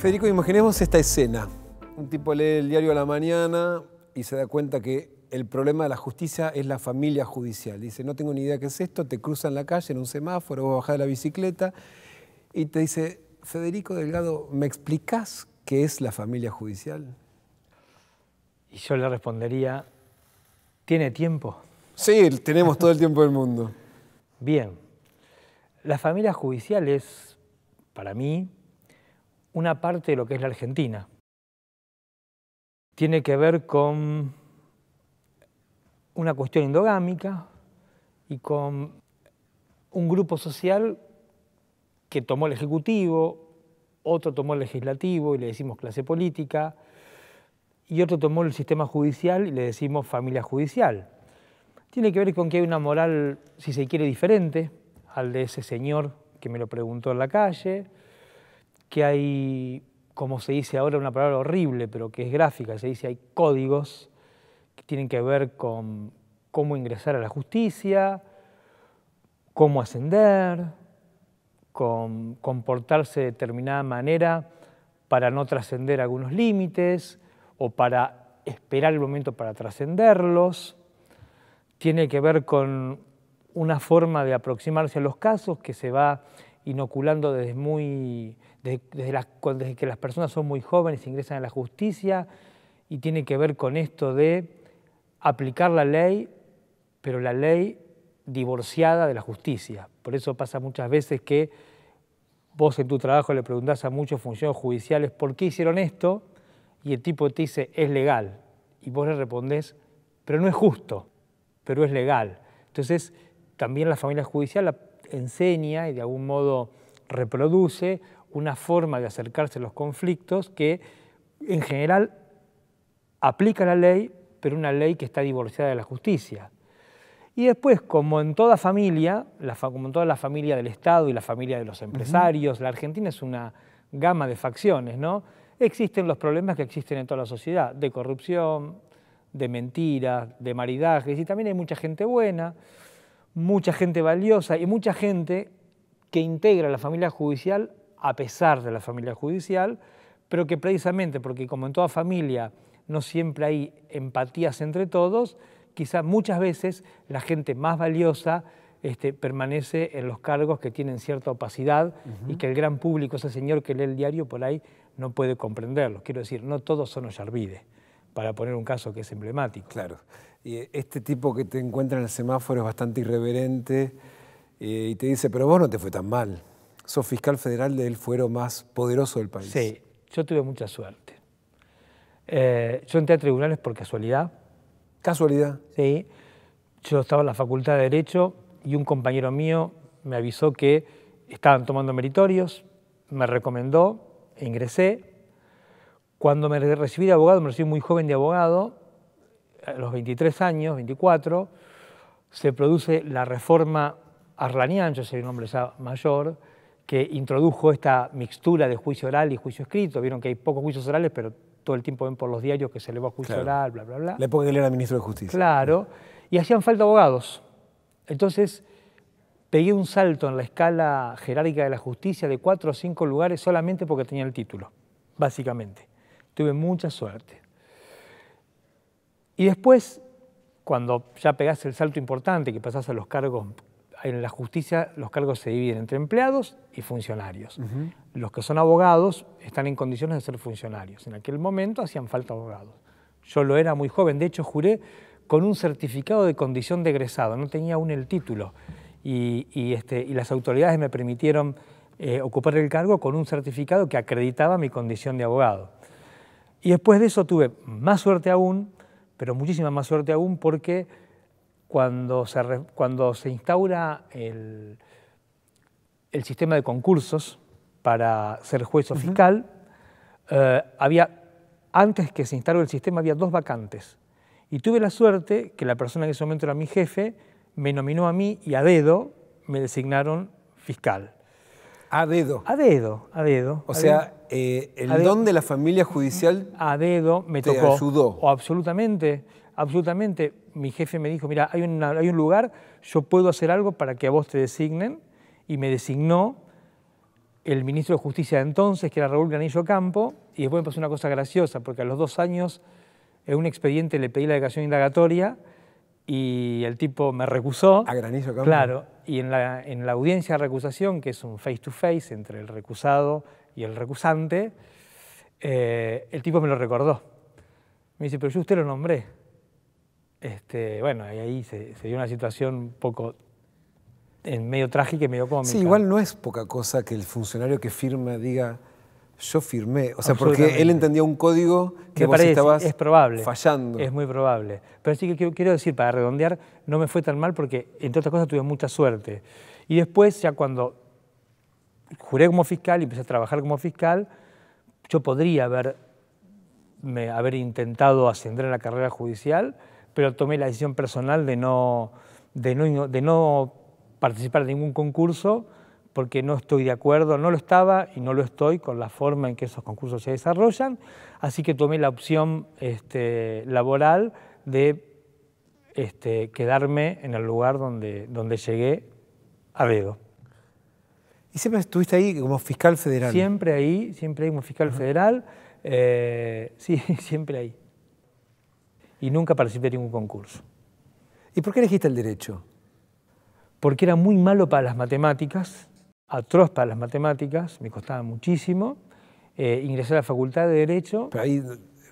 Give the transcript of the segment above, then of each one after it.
Federico, imaginemos esta escena. Un tipo lee el diario a la mañana y se da cuenta que el problema de la justicia es la familia judicial. Dice, no tengo ni idea qué es esto, te cruzan la calle en un semáforo, vos bajás de la bicicleta y te dice, Federico Delgado, ¿me explicás qué es la familia judicial? Y yo le respondería, ¿tiene tiempo? Sí, tenemos todo el tiempo del mundo. Bien, la familia judicial es, para mí, una parte de lo que es la Argentina. Tiene que ver con una cuestión endogámica y con un grupo social que tomó el Ejecutivo, otro tomó el Legislativo y le decimos clase política, y otro tomó el sistema judicial y le decimos familia judicial. Tiene que ver con que hay una moral, si se quiere, diferente al de ese señor que me lo preguntó en la calle, que hay, como se dice ahora, una palabra horrible, pero que es gráfica, se dice hay códigos que tienen que ver con cómo ingresar a la justicia, cómo ascender, con comportarse de determinada manera para no trascender algunos límites o para esperar el momento para trascenderlos. Tiene que ver con una forma de aproximarse a los casos que se va inoculando desde que las personas son muy jóvenes e ingresan a la justicia, y tiene que ver con esto de aplicar la ley, pero la ley divorciada de la justicia. Por eso pasa muchas veces que vos en tu trabajo le preguntás a muchos funcionarios judiciales ¿por qué hicieron esto? Y el tipo te dice es legal. Y vos le respondés, pero no es justo, pero es legal. Entonces, también la familia judicial enseña y de algún modo reproduce una forma de acercarse a los conflictos que en general aplica la ley, pero una ley que está divorciada de la justicia. Y después, como en toda familia, como en toda la familia del Estado y la familia de los empresarios, la Argentina es una gama de facciones, ¿no? Existen los problemas que existen en toda la sociedad, de corrupción, de mentiras, de maridajes, y también hay mucha gente buena, mucha gente valiosa y mucha gente que integra la familia judicial a pesar de la familia judicial, pero que precisamente porque como en toda familia no siempre hay empatías entre todos, quizás muchas veces la gente más valiosa permanece en los cargos que tienen cierta opacidad y que el gran público, ese señor que lee el diario por ahí, no puede comprenderlos. Quiero decir, no todos son Ollarvide, para poner un caso que es emblemático. Claro. Y este tipo que te encuentra en el semáforo es bastante irreverente y te dice, pero vos no te fue tan mal. Sos fiscal federal del fuero más poderoso del país. Sí, yo tuve mucha suerte. Yo entré a tribunales por casualidad. ¿Casualidad? Sí. Yo estaba en la Facultad de Derecho y un compañero mío me avisó que estaban tomando meritorios, me recomendó e ingresé. Cuando me recibí de abogado, me recibí muy joven de abogado, a los 23 años, 24, se produce la reforma Arlanián, yo soy un hombre ya mayor, que introdujo esta mixtura de juicio oral y juicio escrito. Vieron que hay pocos juicios orales, pero todo el tiempo ven por los diarios que se elevó a juicio oral, bla, bla, bla. La época que él era ministro de Justicia. Claro, y hacían falta abogados. Entonces, pegué un salto en la escala jerárquica de la justicia de 4 o 5 lugares solamente porque tenía el título, básicamente. Tuve mucha suerte. Y después, cuando ya pegás el salto importante, que pasás a los cargos, en la justicia los cargos se dividen entre empleados y funcionarios. Los que son abogados están en condiciones de ser funcionarios. En aquel momento hacían falta abogados. Yo lo era muy joven, de hecho juré con un certificado de condición de egresado, no tenía aún el título. Y las autoridades me permitieron ocupar el cargo con un certificado que acreditaba mi condición de abogado. Y después de eso tuve más suerte aún, pero muchísima más suerte aún, porque cuando se instaura el sistema de concursos para ser juez o fiscal, antes que se instaure el sistema había 2 vacantes. Y tuve la suerte que la persona que en ese momento era mi jefe me nominó a mí y a dedo me designaron fiscal. ¿A dedo? A dedo, a dedo. O sea, el don de la familia judicial a dedo me te tocó. ayudó. O absolutamente, absolutamente. Mi jefe me dijo, mira, hay un lugar, yo puedo hacer algo para que a vos te designen, y me designó el ministro de Justicia de entonces, que era Raúl Granillo Campo, y después me pasó una cosa graciosa, porque a los 2 años en un expediente le pedí la declaración indagatoria y el tipo me recusó. ¿A Granillo Campo? Claro, y en la audiencia de recusación, que es un face to face entre el recusado y el recusante, el tipo me lo recordó. Me dice, pero yo a usted lo nombré. Bueno, y ahí se dio una situación un poco medio trágica y medio cómica. Sí, igual no es poca cosa que el funcionario que firma diga, yo firmé. O sea, porque él entendía un código que vos estabas fallando. Es muy probable. Pero sí que quiero decir, para redondear, no me fue tan mal porque, entre otras cosas, tuve mucha suerte. Y después, ya cuando juré como fiscal y empecé a trabajar como fiscal, yo podría haber intentado ascender en la carrera judicial, pero tomé la decisión personal de no participar de ningún concurso porque no estoy de acuerdo, no lo estaba y no lo estoy con la forma en que esos concursos se desarrollan, así que tomé la opción laboral de quedarme en el lugar donde llegué a dedo. ¿Y siempre estuviste ahí como fiscal federal? Siempre ahí como fiscal federal, sí, siempre ahí. Y nunca participé en ningún concurso. ¿Y por qué elegiste el derecho? Porque era muy malo para las matemáticas, atroz para las matemáticas, me costaba muchísimo. Ingresé a la Facultad de Derecho. Pero ahí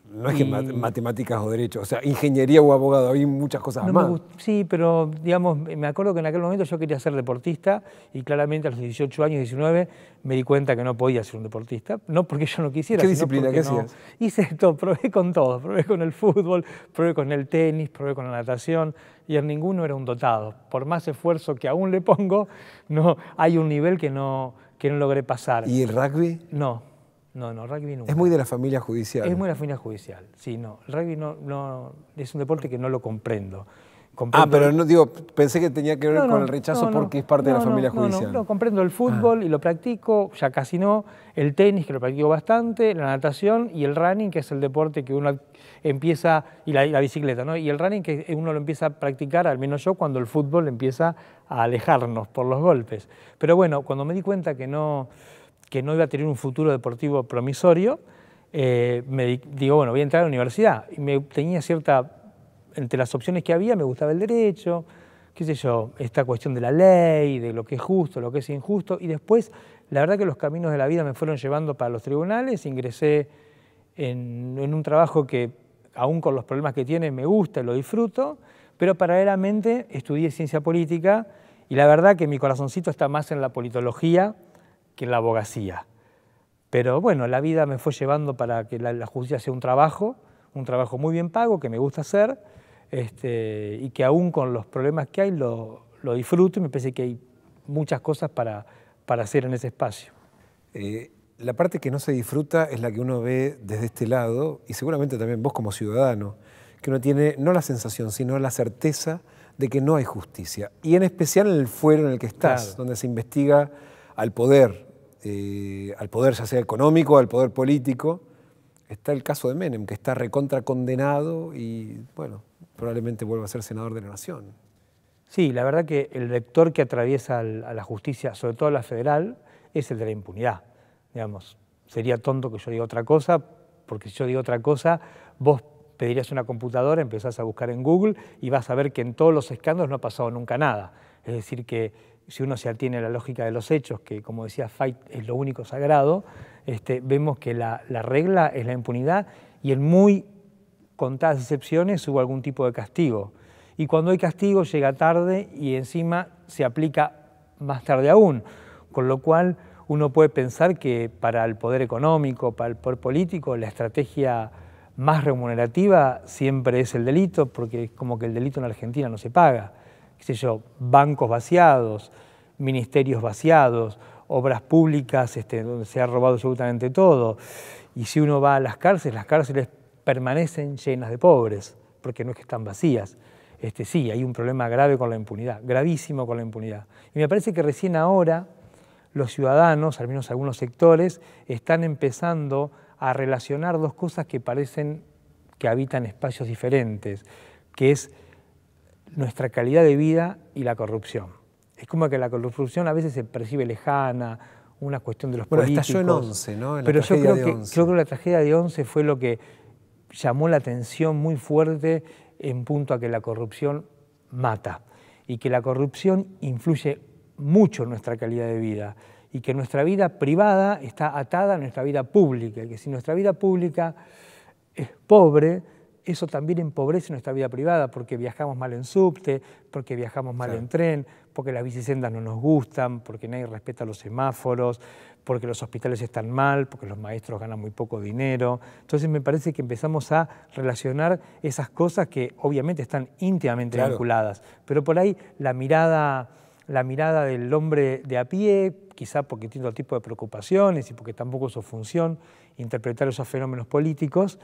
no es que matemáticas o derecho, o sea, ingeniería o abogado, hay muchas cosas más. Sí, pero digamos, me acuerdo que en aquel momento yo quería ser deportista y claramente a los 18 años, 19, me di cuenta que no podía ser un deportista, no porque yo no quisiera. ¿Qué disciplina? ¿Qué hacías? Hice todo, probé con todo, probé con el fútbol, probé con el tenis, probé con la natación y en ninguno era un dotado. Por más esfuerzo que aún le pongo, no, hay un nivel que no logré pasar. ¿Y el rugby? No, rugby nunca. Es muy de la familia judicial. Es muy de la familia judicial, sí, no. El rugby no, es un deporte que no lo comprendo. Pero no digo, pensé que tenía que ver con el rechazo porque es parte de la familia judicial. No, comprendo el fútbol y lo practico, ya casi no, el tenis que lo practico bastante, la natación y el running, que es el deporte que uno empieza, y la bicicleta, ¿no? Y el running que uno lo empieza a practicar, al menos yo, cuando el fútbol empieza a alejarnos por los golpes. Pero bueno, cuando me di cuenta que no iba a tener un futuro deportivo promisorio, digo, bueno, voy a entrar a la universidad. Y tenía entre las opciones que había, me gustaba el derecho, qué sé yo, esta cuestión de la ley, de lo que es justo, lo que es injusto. Y después, la verdad que los caminos de la vida me fueron llevando para los tribunales, ingresé en un trabajo que, aún con los problemas que tiene, me gusta y lo disfruto, pero paralelamente estudié ciencia política y la verdad que mi corazoncito está más en la politología que en la abogacía. Pero bueno, la vida me fue llevando para que la justicia sea un trabajo muy bien pago, que me gusta hacer, y que aún con los problemas que hay lo disfruto y me parece que hay muchas cosas para hacer en ese espacio. La parte que no se disfruta es la que uno ve desde este lado, y seguramente también vos como ciudadano, que uno tiene no la sensación, sino la certeza de que no hay justicia. Y en especial en el fuero en el que estás, claro, donde se investiga al poder ya sea económico, al poder político. Está el caso de Menem, que está recontra condenado y, bueno, probablemente vuelva a ser senador de la Nación. Sí, la verdad que el vector que atraviesa a la justicia, sobre todo la federal, es el de la impunidad. Digamos, sería tonto que yo diga otra cosa, porque si yo digo otra cosa, vos pedirías una computadora, empezás a buscar en Google y vas a ver que en todos los escándalos no ha pasado nunca nada. Es decir, que si uno se atiene a la lógica de los hechos, que como decía Feit es lo único sagrado, vemos que la regla es la impunidad y en muy contadas excepciones hubo algún tipo de castigo. Y cuando hay castigo llega tarde y encima se aplica más tarde aún, con lo cual uno puede pensar que para el poder económico, para el poder político, la estrategia más remunerativa siempre es el delito, porque es como que el delito en Argentina no se paga. Qué sé yo, bancos vaciados, ministerios vaciados, obras públicas donde se ha robado absolutamente todo. Y si uno va a las cárceles permanecen llenas de pobres, porque no es que están vacías. Sí, hay un problema grave con la impunidad, gravísimo con la impunidad. Y me parece que recién ahora los ciudadanos, al menos algunos sectores, están empezando a relacionar dos cosas que parecen que habitan espacios diferentes, que es nuestra calidad de vida y la corrupción. Es como que la corrupción a veces se percibe lejana una cuestión de los bueno, políticos. Estalló en 11, ¿no? En pero la yo creo de que, 11. creo que la tragedia de 11 fue lo que llamó la atención muy fuerte en punto a que la corrupción mata y que la corrupción influye mucho en nuestra calidad de vida y que nuestra vida privada está atada a nuestra vida pública y que si nuestra vida pública es pobre, eso también empobrece nuestra vida privada porque viajamos mal en subte, porque viajamos mal en tren, porque las bicisendas no nos gustan, porque nadie respeta los semáforos, porque los hospitales están mal, porque los maestros ganan muy poco dinero. Entonces me parece que empezamos a relacionar esas cosas que obviamente están íntimamente vinculadas, pero por ahí la mirada del hombre de a pie, quizá porque tiene otro tipo de preocupaciones y porque tampoco es su función interpretar esos fenómenos políticos,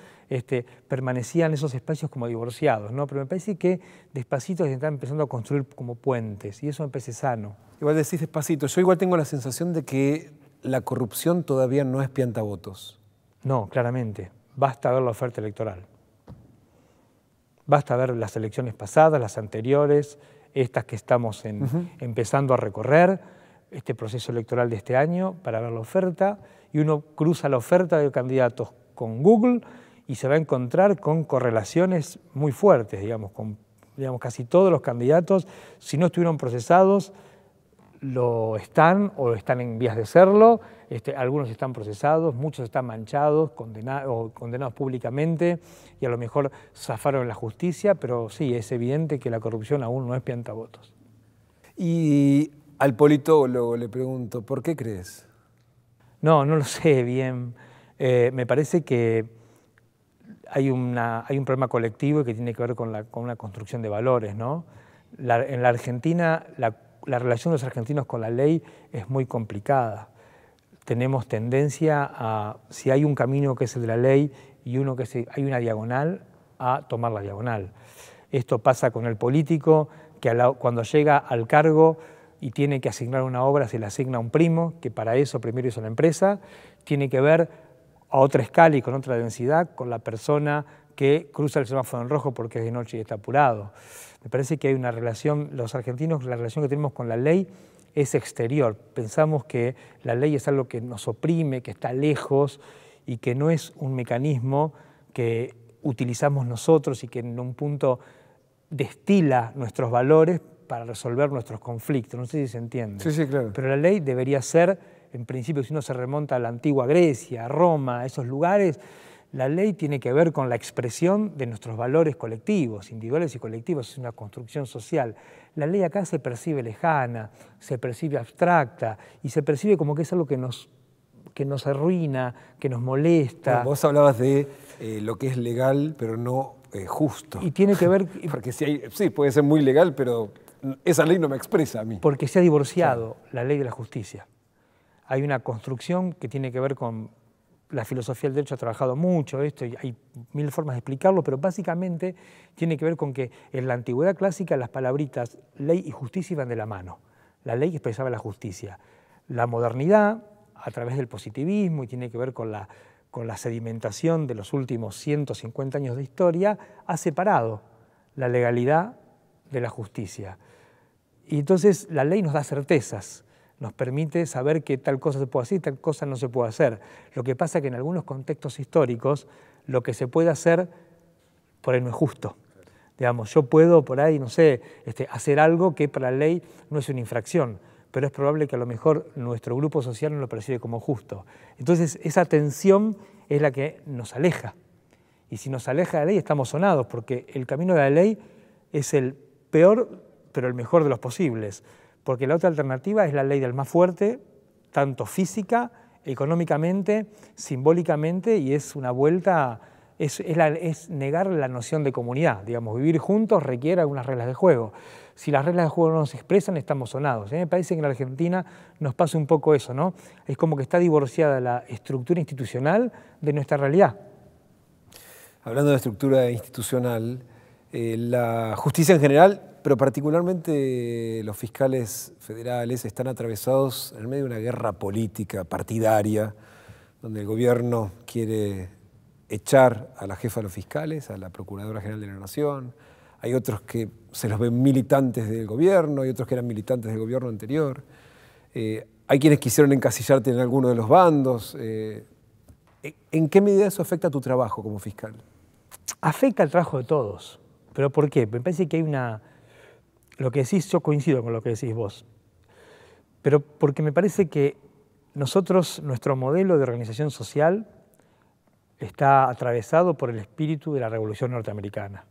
permanecían esos espacios como divorciados, ¿no? Pero me parece que despacito se están empezando a construir como puentes y eso me parece sano. Igual decís despacito, yo igual tengo la sensación de que la corrupción todavía no es piantavotos. No, claramente. Basta ver la oferta electoral. Basta ver las elecciones pasadas, las anteriores, estas que estamos empezando a recorrer, este proceso electoral de este año, para ver la oferta, y uno cruza la oferta de candidatos con Google y se va a encontrar con correlaciones muy fuertes, digamos, con casi todos los candidatos, si no estuvieron procesados, lo están o están en vías de serlo, algunos están procesados, muchos están manchados, condenados públicamente y a lo mejor zafaron en la justicia, pero sí, es evidente que la corrupción aún no es piantavotos. Y al politólogo le pregunto, ¿por qué crees? No lo sé bien. Me parece que hay un problema colectivo que tiene que ver con una construcción de valores, ¿no? En la Argentina, la relación de los argentinos con la ley es muy complicada. Tenemos tendencia a, si hay un camino que es el de la ley y hay una diagonal, a tomar la diagonal. Esto pasa con el político, que cuando llega al cargo y tiene que asignar una obra, se le asigna a un primo, que para eso primero hizo la empresa, tiene que ver a otra escala y con otra densidad con la persona que cruza el semáforo en rojo porque es de noche y está apurado. Me parece que hay una relación, los argentinos, la relación que tenemos con la ley es exterior. Pensamos que la ley es algo que nos oprime, que está lejos y que no es un mecanismo que utilizamos nosotros y que en un punto destila nuestros valores para resolver nuestros conflictos. No sé si se entiende. Sí, claro. Pero la ley debería ser, en principio, si uno se remonta a la antigua Grecia, a Roma, a esos lugares, la ley tiene que ver con la expresión de nuestros valores colectivos, individuales y colectivos, es una construcción social. La ley acá se percibe lejana, se percibe abstracta y se percibe como que es algo que nos arruina, que nos molesta. Bueno, vos hablabas de lo que es legal, pero no justo. Y tiene que ver... Porque sí, puede ser muy legal, pero esa ley no me expresa a mí. Porque se ha divorciado la ley de la justicia. Hay una construcción que tiene que ver con... La filosofía del derecho ha trabajado mucho esto y hay mil formas de explicarlo, pero básicamente tiene que ver con que en la antigüedad clásica las palabritas ley y justicia iban de la mano. La ley expresaba la justicia. La modernidad, a través del positivismo, y tiene que ver con la sedimentación de los últimos 150 años de historia, ha separado la legalidad de la justicia. Y entonces la ley nos da certezas, nos permite saber que tal cosa se puede hacer y tal cosa no se puede hacer. Lo que pasa es que en algunos contextos históricos lo que se puede hacer por ahí no es justo. Digamos, yo puedo por ahí, no sé, hacer algo que para la ley no es una infracción, pero es probable que a lo mejor nuestro grupo social no lo percibe como justo. Entonces esa tensión es la que nos aleja. Y si nos aleja de la ley estamos sonados, porque el camino de la ley es el peor, pero el mejor de los posibles. Porque la otra alternativa es la ley del más fuerte, tanto física, económicamente, simbólicamente, y es una vuelta, es negar la noción de comunidad. Digamos, vivir juntos requiere algunas reglas de juego. Si las reglas de juego no nos expresan, estamos sonados. Me parece que en la Argentina nos pasa un poco eso, ¿no? Es como que está divorciada la estructura institucional de nuestra realidad. Hablando de estructura institucional, la justicia en general, pero particularmente los fiscales federales, están atravesados en medio de una guerra política partidaria, donde el gobierno quiere echar a la jefa de los fiscales, a la Procuradora General de la Nación. Hay otros que se los ven militantes del gobierno, hay otros que eran militantes del gobierno anterior. hay quienes quisieron encasillarte en alguno de los bandos. ¿En qué medida eso afecta a tu trabajo como fiscal? Afecta al trabajo de todos. ¿Pero por qué? Me parece que hay lo que decís, yo coincido con lo que decís vos, pero porque me parece que nuestro modelo de organización social está atravesado por el espíritu de la Revolución Norteamericana.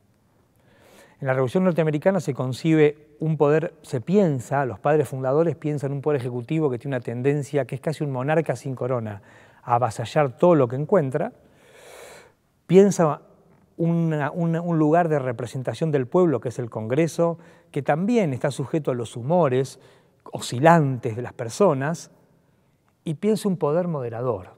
En la Revolución Norteamericana se concibe un poder, los padres fundadores piensan un poder ejecutivo que tiene una tendencia, que es casi un monarca sin corona, a avasallar todo lo que encuentra, piensa un lugar de representación del pueblo, que es el Congreso, que también está sujeto a los humores oscilantes de las personas, y piensa un poder moderador,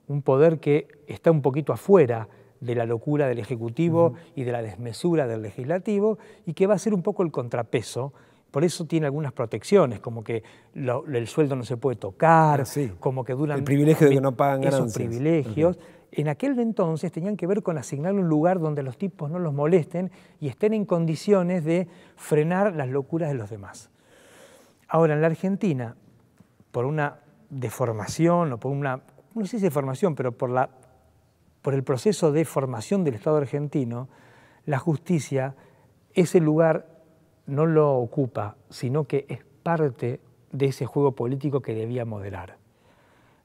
un poder que está un poquito afuera de la locura del Ejecutivo y de la desmesura del Legislativo, y que va a ser un poco el contrapeso. Por eso tiene algunas protecciones, como que el sueldo no se puede tocar, como que duran... El privilegio de que no pagan ganancias. Esos privilegios. En aquel entonces tenían que ver con asignarle un lugar donde los tipos no los molesten y estén en condiciones de frenar las locuras de los demás. Ahora, en la Argentina, por una deformación, o por una, no sé si deformación, pero por el proceso de formación del Estado argentino, la justicia, ese lugar no lo ocupa, sino que es parte de ese juego político que debía moderar.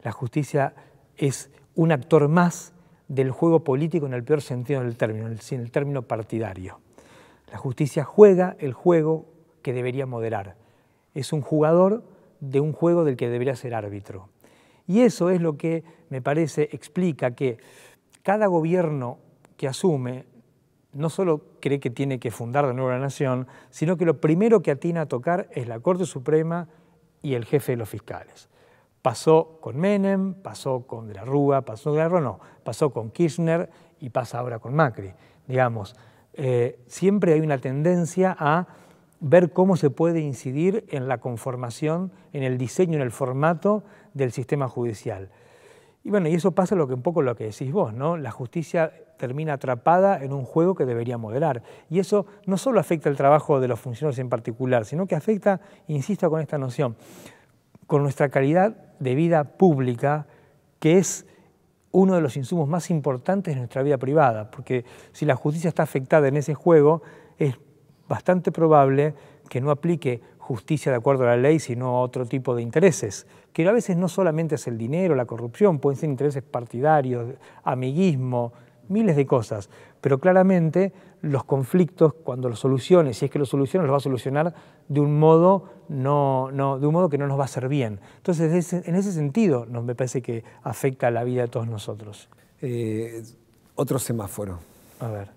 La justicia es un actor más del juego político en el peor sentido del término, en el término partidario. La justicia juega el juego que debería moderar. Es un jugador de un juego del que debería ser árbitro. Y eso es lo que, me parece, explica que cada gobierno que asume no solo cree que tiene que fundar de nuevo la nación, sino que lo primero que atina a tocar es la Corte Suprema y el jefe de los fiscales. Pasó con Menem, pasó con De la Rúa, pasó con Kirchner y pasa ahora con Macri. Digamos, siempre hay una tendencia a ver cómo se puede incidir en la conformación, en el diseño, en el formato del sistema judicial. Y bueno, y eso pasa un poco lo que decís vos, ¿no? La justicia termina atrapada en un juego que debería moderar. Y eso no solo afecta el trabajo de los funcionarios en particular, sino que afecta, insisto con esta noción, con nuestra calidad de vida pública, que es uno de los insumos más importantes de nuestra vida privada, porque si la justicia está afectada en ese juego, es bastante probable que no aplique justicia de acuerdo a la ley, sino a otro tipo de intereses, que a veces no solamente es el dinero, la corrupción, pueden ser intereses partidarios, amiguismo, miles de cosas, pero claramente los conflictos, cuando los solucione, si es que los soluciona, los va a solucionar de un modo, de un modo que no nos va a hacer bien. Entonces, en ese sentido, me parece que afecta a la vida de todos nosotros. Otro semáforo. A ver.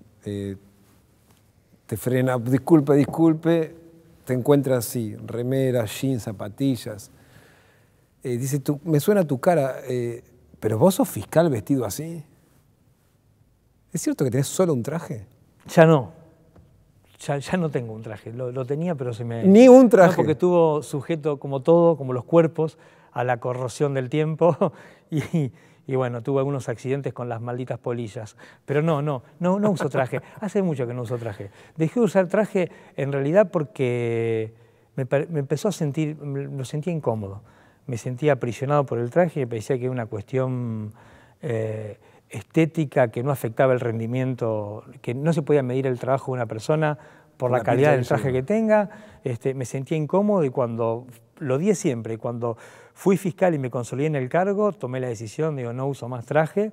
Te frena, disculpe, te encuentras así, remeras, jeans, zapatillas. Dice, me suena tu cara, pero vos sos fiscal vestido así. ¿Es cierto que tenés solo un traje? Ya no. Ya no tengo un traje. Lo tenía, pero se me... ¿Ni un traje? No, porque estuvo sujeto, como todo, como los cuerpos, a la corrosión del tiempo y bueno, tuve algunos accidentes con las malditas polillas. Pero no uso traje. Hace mucho que no uso traje. Dejé de usar traje en realidad porque me empezó a sentir, lo sentía incómodo. Me sentía aprisionado por el traje y me parecía que era una cuestión estética que no afectaba el rendimiento, que no se podía medir el trabajo de una persona por la calidad del traje que tenga. Me sentía incómodo y cuando lo odié siempre. Y cuando fui fiscal y me consolidé en el cargo, tomé la decisión, digo, no uso más traje.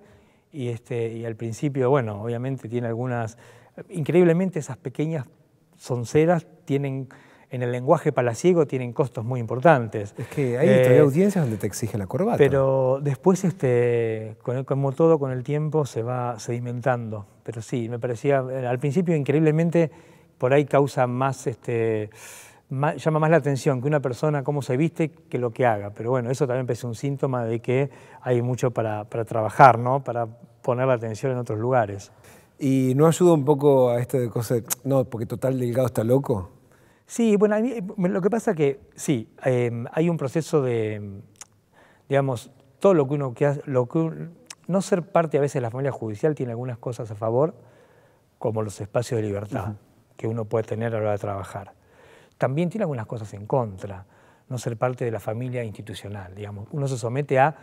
Y al principio, bueno, obviamente tiene algunas... Increíblemente esas pequeñas sonceras tienen... En el lenguaje palaciego tienen costos muy importantes. Es que hay audiencias donde te exige la corbata. Pero después, como todo con el tiempo, se va sedimentando. Pero sí, me parecía, al principio increíblemente, por ahí causa más, llama más la atención que una persona cómo se viste que lo que haga. Pero bueno, eso también es un síntoma de que hay mucho para trabajar, ¿no? Para poner la atención en otros lugares. ¿Y no ayuda un poco a esto de cosas, no, porque total Delgado está loco? Sí, bueno, a mí, lo que pasa es que sí, hay un proceso de, digamos, todo lo que uno hace, no ser parte a veces de la familia judicial tiene algunas cosas a favor, como los espacios de libertad que uno puede tener a la hora de trabajar. También tiene algunas cosas en contra. no ser parte de la familia institucional, digamos. Uno se somete a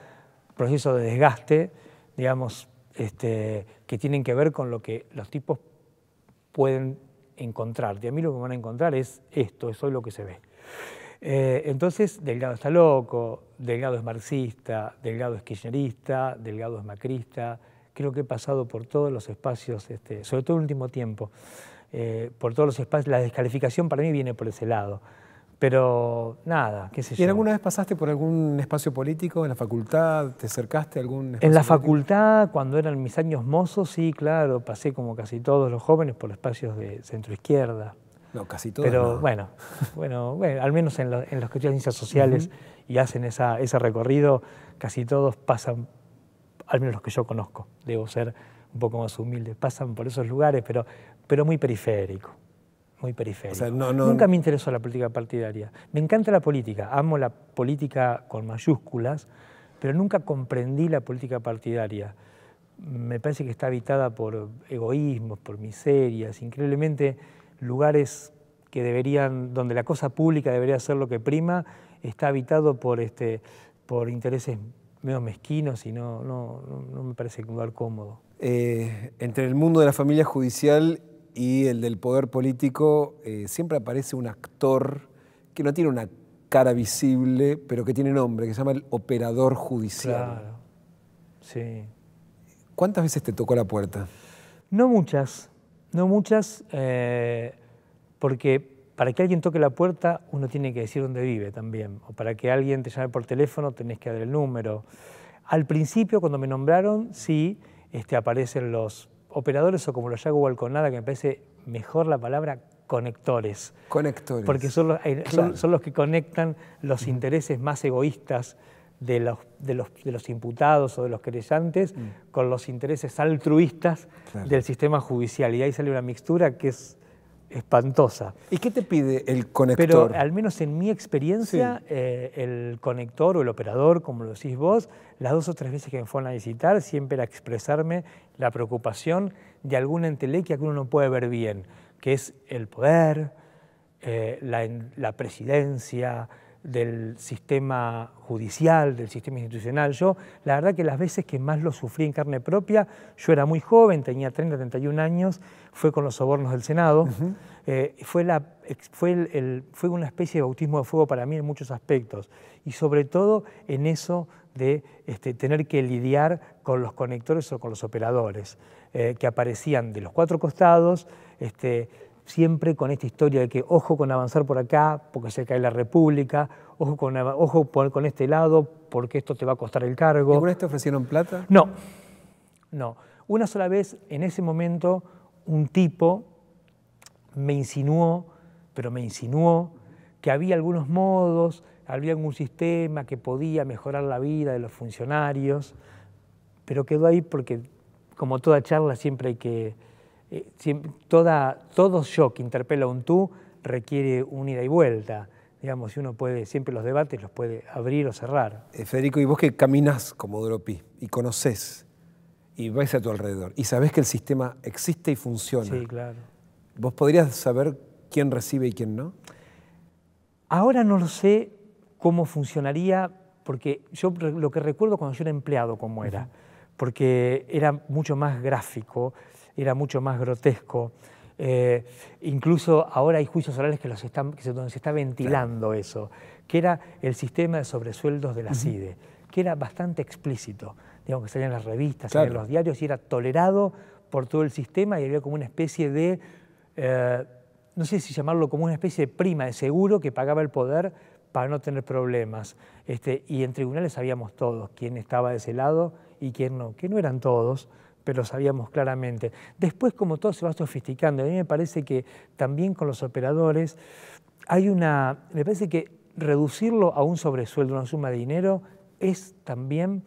procesos de desgaste, digamos, que tienen que ver con lo que los tipos pueden encontrar. Y a mí lo que van a encontrar es esto, es hoy lo que se ve. Entonces, Delgado está loco, Delgado es marxista, Delgado es kirchnerista, Delgado es macrista. Creo que he pasado por todos los espacios, sobre todo en el último tiempo, por todos los espacios. La descalificación para mí viene por ese lado. Pero nada, qué sé yo. ¿Y alguna vez pasaste por algún espacio político en la facultad? ¿Te acercaste a algún espacio En la político? facultad, cuando eran mis años mozos, sí, claro, pasé como casi todos los jóvenes por espacios de centroizquierda. No, casi todos Pero no. bueno, al menos en los que estudian ciencias sociales y hacen ese recorrido, casi todos pasan, al menos los que yo conozco, debo ser un poco más humilde, pasan por esos lugares, pero muy periférico. Muy periférico. O sea, Nunca me interesó la política partidaria. Me encanta la política, amo la política con mayúsculas, pero nunca comprendí la política partidaria. Me parece que está habitada por egoísmos, por miserias, increíblemente lugares que donde la cosa pública debería ser lo que prima, está habitado por intereses medio mezquinos y no me parece un lugar cómodo. Entre el mundo de la familia judicial y el del poder político siempre aparece un actor que no tiene una cara visible, pero que tiene nombre, que se llama el operador judicial. Claro, sí. ¿Cuántas veces te tocó la puerta? No muchas, porque para que alguien toque la puerta uno tiene que decir dónde vive también, o para que alguien te llame por teléfono tenés que dar el número. Al principio, cuando me nombraron, sí, aparecen los operadores, o como lo llamo Balconada, que me parece mejor la palabra, conectores. Conectores. Porque son los que conectan los intereses más egoístas de los imputados o de los querellantes con los intereses altruistas del sistema judicial. Y ahí sale una mixtura que es espantosa. ¿Y qué te pide el conector? Pero al menos en mi experiencia, el conector o el operador, como lo decís vos, las 2 o 3 veces que me fueron a visitar, siempre era expresarme la preocupación de alguna entelequia que uno no puede ver bien, que es el poder, la presidencia, del sistema judicial, del sistema institucional. Yo, la verdad que las veces que más lo sufrí en carne propia, yo era muy joven, tenía 30, 31 años, fue con los sobornos del Senado. Fue una especie de bautismo de fuego para mí en muchos aspectos, y sobre todo en eso de tener que lidiar con los conectores o con los operadores, que aparecían de los 4 costados, siempre con esta historia de que ojo con avanzar por acá porque se cae la República, ojo con este lado porque esto te va a costar el cargo. ¿Alguna vez te ofrecieron plata? No. Una sola vez, en ese momento, un tipo me insinuó que había algunos modos, había algún sistema que podía mejorar la vida de los funcionarios, pero quedó ahí porque, como toda charla, siempre hay que... todo yo que interpela un tú requiere un ida y vuelta. Digamos, si uno puede, siempre los debates los puede abrir o cerrar. Federico, y vos que caminás como Dropy y conocés y vais a tu alrededor y sabés que el sistema existe y funciona. Sí, claro. ¿Vos podrías saber quién recibe y quién no? Ahora no lo sé cómo funcionaría, porque yo lo que recuerdo cuando yo era empleado, cómo era, porque era mucho más gráfico, era mucho más grotesco. Incluso ahora hay juicios orales donde se está ventilando eso, que era el sistema de sobresueldos de la CIDE, que era bastante explícito, digamos, que salían en las revistas, salían en los diarios, y era tolerado por todo el sistema, y había como una especie de, no sé si llamarlo como una especie de prima de seguro que pagaba el poder para no tener problemas. Y en tribunales sabíamos todos quién estaba de ese lado y quién no, que no eran todos, pero sabíamos claramente. Después, como todo se va sofisticando, a mí me parece que también con los operadores me parece que reducirlo a un sobresueldo, una suma de dinero, es también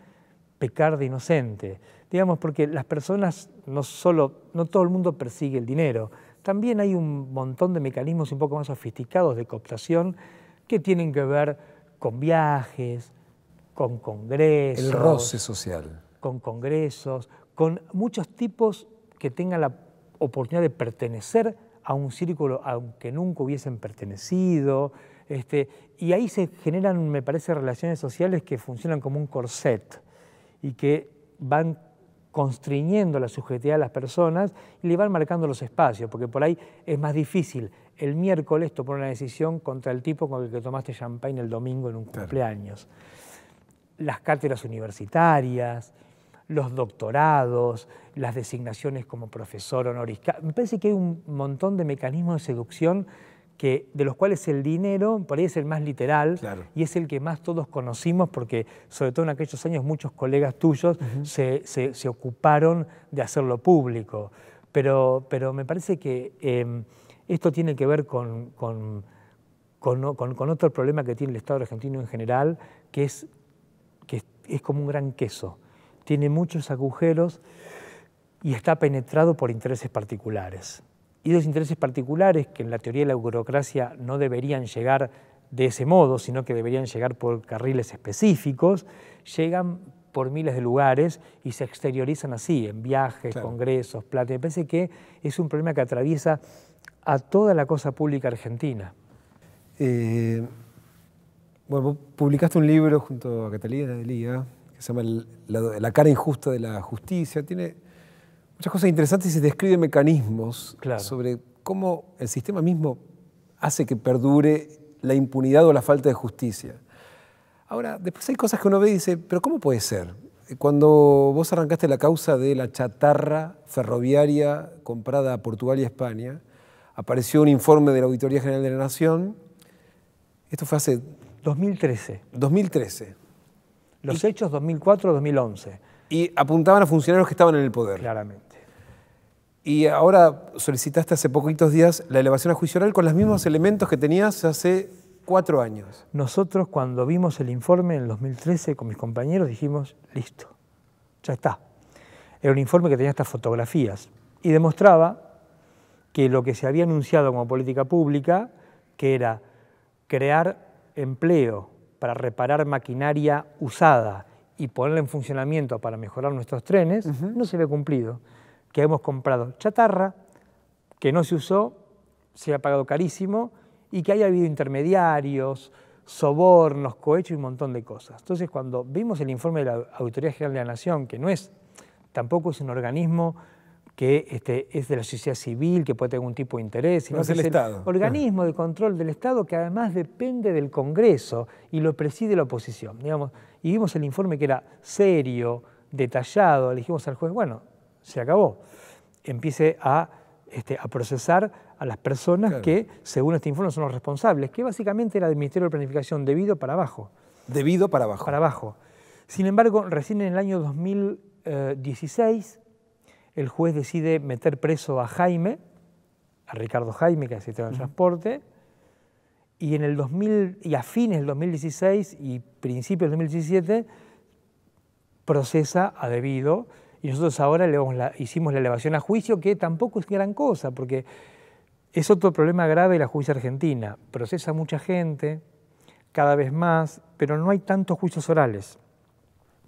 pecar de inocente. Digamos, porque las personas, no todo el mundo persigue el dinero, también hay un montón de mecanismos un poco más sofisticados de cooptación que tienen que ver con viajes, con congresos. El roce social. Con congresos, con muchos tipos que tengan la oportunidad de pertenecer a un círculo aunque nunca hubiesen pertenecido, Y ahí se generan, me parece, relaciones sociales que funcionan como un corset y que van constriñendo la subjetividad de las personas y le van marcando los espacios, porque por ahí es más difícil el miércoles tomar una decisión contra el tipo con el que tomaste champagne el domingo en un cumpleaños. Las cátedras universitarias, los doctorados, las designaciones como profesor honoris causa. Me parece que hay un montón de mecanismos de seducción de los cuales el dinero por ahí es el más literal, claro, y es el que más todos conocimos porque, sobre todo en aquellos años, muchos colegas tuyos se ocuparon de hacerlo público. Pero me parece que esto tiene que ver con otro problema que tiene el Estado argentino en general, que es como un gran queso. Tiene muchos agujeros y está penetrado por intereses particulares. Y esos intereses particulares, que en la teoría de la burocracia no deberían llegar de ese modo, sino que deberían llegar por carriles específicos, llegan por miles de lugares y se exteriorizan así, en viajes, claro, congresos, plata. Me parece que es un problema que atraviesa a toda la cosa pública argentina. Bueno, vos publicaste un libro junto a Catalina Delía, que se llama La cara injusta de la justicia. Tiene muchas cosas interesantes y se describen mecanismos, claro, sobre cómo el sistema mismo hace que perdure la impunidad o la falta de justicia. Ahora, después hay cosas que uno ve y dice, pero ¿cómo puede ser? Cuando vos arrancaste la causa de la chatarra ferroviaria comprada a Portugal y España, apareció un informe de la Auditoría General de la Nación. Esto fue hace 2013. 2013. Los hechos 2004-2011. Y apuntaban a funcionarios que estaban en el poder. Claramente. Y ahora solicitaste hace poquitos días la elevación a juicio oral con los mismos elementos que tenías hace 4 años. Nosotros, cuando vimos el informe en el 2013 con mis compañeros, dijimos, listo, ya está. Era un informe que tenía estas fotografías y demostraba que lo que se había anunciado como política pública, que era crear empleo para reparar maquinaria usada y ponerla en funcionamiento para mejorar nuestros trenes, no se ve cumplido. Que hemos comprado chatarra, que no se usó, se ha pagado carísimo y que haya habido intermediarios, sobornos, cohecho y un montón de cosas. Entonces, cuando vimos el informe de la Auditoría General de la Nación, que tampoco es un organismo que es de la sociedad civil, que puede tener algún tipo de interés, sino que es el organismo de control del Estado que además depende del Congreso y lo preside la oposición, digamos. Y vimos el informe que era serio, detallado, le dijimos al juez, bueno, se acabó, empiece a procesar a las personas, claro, que, según este informe, son los responsables, que básicamente era del Ministerio de Planificación, debido para abajo. Debido para abajo. Para abajo. Sin embargo, recién en el año 2016, el juez decide meter preso a Jaime, a Ricardo Jaime, que es el secretario de Transporte, y a fines del 2016 y principios del 2017 procesa a debido, y nosotros ahora hicimos la elevación a juicio, que tampoco es gran cosa, porque es otro problema grave de la justicia argentina. Procesa mucha gente, cada vez más, pero no hay tantos juicios orales.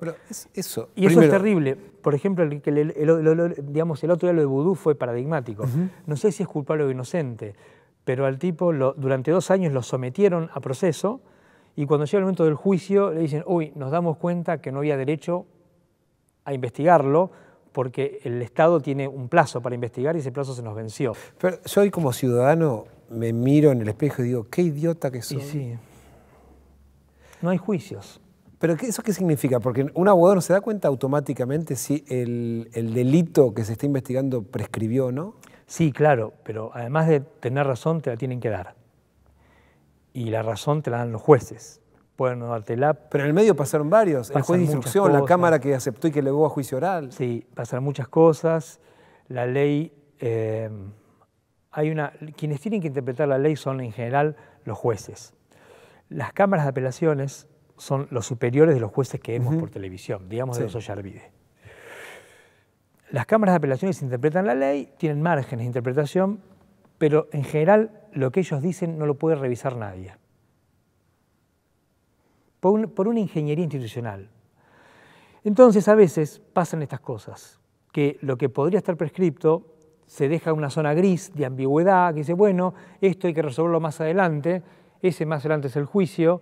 Pero eso. Y eso es terrible. Por ejemplo, digamos, el otro día lo de Vudú fue paradigmático. No sé si es culpable o inocente, pero al tipo durante 2 años lo sometieron a proceso y cuando llega el momento del juicio le dicen, uy, nos damos cuenta que no había derecho a investigarlo porque el Estado tiene un plazo para investigar y ese plazo se nos venció. Pero yo hoy como ciudadano me miro en el espejo y digo, qué idiota que soy. Y sí, no hay juicios. ¿Pero eso qué significa? Porque un abogado no se da cuenta automáticamente si el delito que se está investigando prescribió o no. Sí, claro, pero además de tener razón, te la tienen que dar. Y la razón te la dan los jueces. Pueden no dártela. Pero en el medio pasaron varios. El juez de instrucción, la Cámara que aceptó y que elevó a juicio oral. Sí, pasaron muchas cosas. La ley... quienes tienen que interpretar la ley son en general los jueces. Las cámaras de apelaciones son los superiores de los jueces que vemos por televisión, digamos, de los Ollarvide. Las cámaras de apelaciones interpretan la ley, tienen márgenes de interpretación, pero en general lo que ellos dicen no lo puede revisar nadie. Por una ingeniería institucional. Entonces, a veces pasan estas cosas, que lo que podría estar prescripto se deja una zona gris de ambigüedad, que dice, bueno, esto hay que resolverlo más adelante, ese más adelante es el juicio,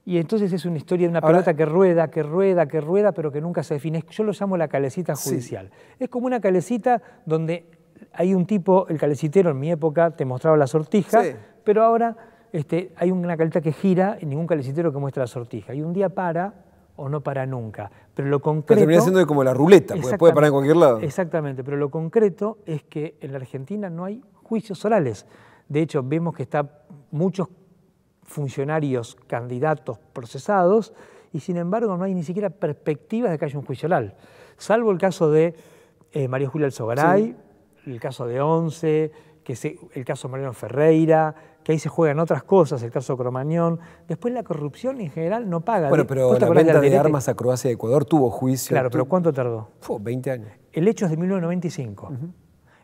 y entonces es una historia de una pelota que rueda, que rueda, que rueda, pero que nunca se define. Yo lo llamo la calecita judicial. Sí. Es como una calecita donde hay un tipo, el calecitero en mi época te mostraba la sortija, sí, pero ahora hay una caleta que gira y ningún calecitero que muestra la sortija. Y un día para o no para nunca. Pero lo concreto... Pero termina siendo como la ruleta, porque puede parar en cualquier lado. Exactamente, pero lo concreto es que en la Argentina no hay juicios orales. De hecho, vemos que están muchos funcionarios, candidatos procesados, y sin embargo no hay ni siquiera perspectivas de que haya un juicio oral. Salvo el caso de María Julia Alzogaray, sí, el caso de Once, el caso de Mariano Ferreira, que ahí se juegan otras cosas, el caso de Cromañón. Después la corrupción en general no paga. Bueno, pero la venta de armas a Croacia y Ecuador tuvo juicio. Claro, pero ¿cuánto tardó? 20 años. El hecho es de 1995.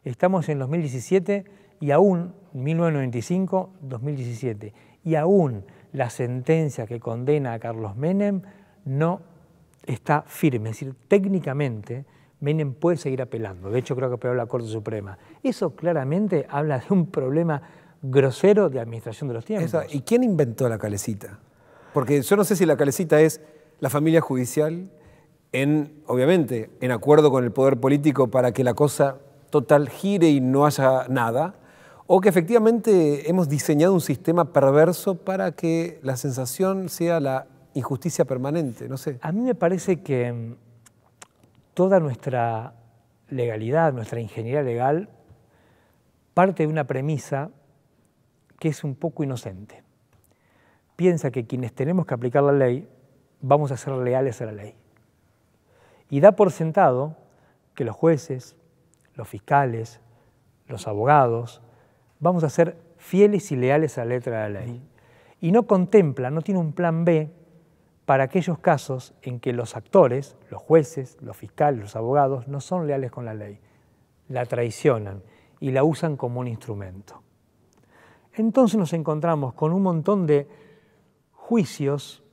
Estamos en 2017 y aún, 1995, 2017, y aún la sentencia que condena a Carlos Menem no está firme. Es decir, técnicamente Menem puede seguir apelando. De hecho, creo que apeló a la Corte Suprema. Eso claramente habla de un problema grosero de administración de los tiempos. ¿Y quién inventó la calecita? Porque yo no sé si la calecita es la familia judicial, obviamente, en acuerdo con el poder político para que la cosa total gire y no haya nada, o que efectivamente hemos diseñado un sistema perverso para que la sensación sea la injusticia permanente, no sé. A mí me parece que toda nuestra legalidad, nuestra ingeniería legal, parte de una premisa que es un poco inocente. Piensa que quienes tenemos que aplicar la ley vamos a ser leales a la ley. Y da por sentado que los jueces, los fiscales, los abogados, vamos a ser fieles y leales a la letra de la ley. Y no contempla, no tiene un plan B para aquellos casos en que los actores, los jueces, los fiscales, los abogados, no son leales con la ley, la traicionan y la usan como un instrumento. Entonces nos encontramos con un montón de juicios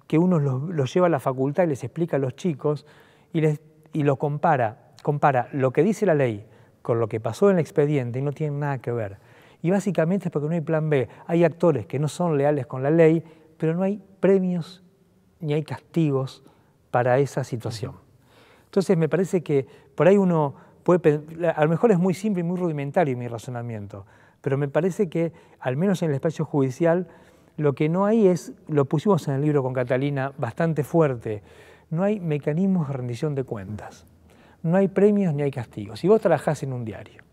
que uno los lleva a la facultad y les explica a los chicos y lo compara lo que dice la ley con lo que pasó en el expediente y no tienen nada que ver. Y básicamente es porque no hay plan B. Hay actores que no son leales con la ley, pero no hay premios ni hay castigos para esa situación. Entonces me parece que por ahí uno puede, a lo mejor es muy simple y muy rudimentario mi razonamiento, pero me parece que, al menos en el espacio judicial, lo que no hay es, lo pusimos en el libro con Catalina bastante fuerte, no hay mecanismos de rendición de cuentas, no hay premios ni hay castigos. Si vos trabajás en un diario,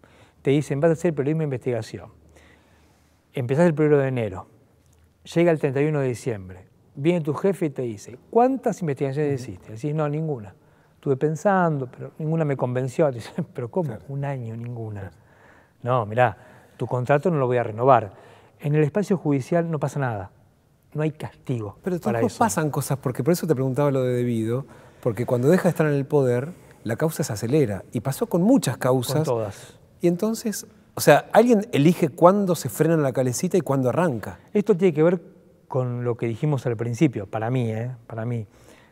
te dicen vas a hacer periodismo de investigación, empezás el 1 de enero, llega el 31 de diciembre, viene tu jefe y te dice, ¿cuántas investigaciones hiciste? Decís, no, ninguna. Estuve pensando, pero ninguna me convenció. Te dicen, ¿pero cómo? Claro. Un año, ninguna. No, mirá, tu contrato no lo voy a renovar. En el espacio judicial no pasa nada, no hay castigo. Pero tampoco pasan cosas, porque por eso te preguntaba lo de debido, porque cuando deja de estar en el poder, la causa se acelera. Y pasó con muchas causas. Con todas. Y entonces, o sea, alguien elige cuándo se frena la calecita y cuándo arranca. Esto tiene que ver con lo que dijimos al principio, para mí,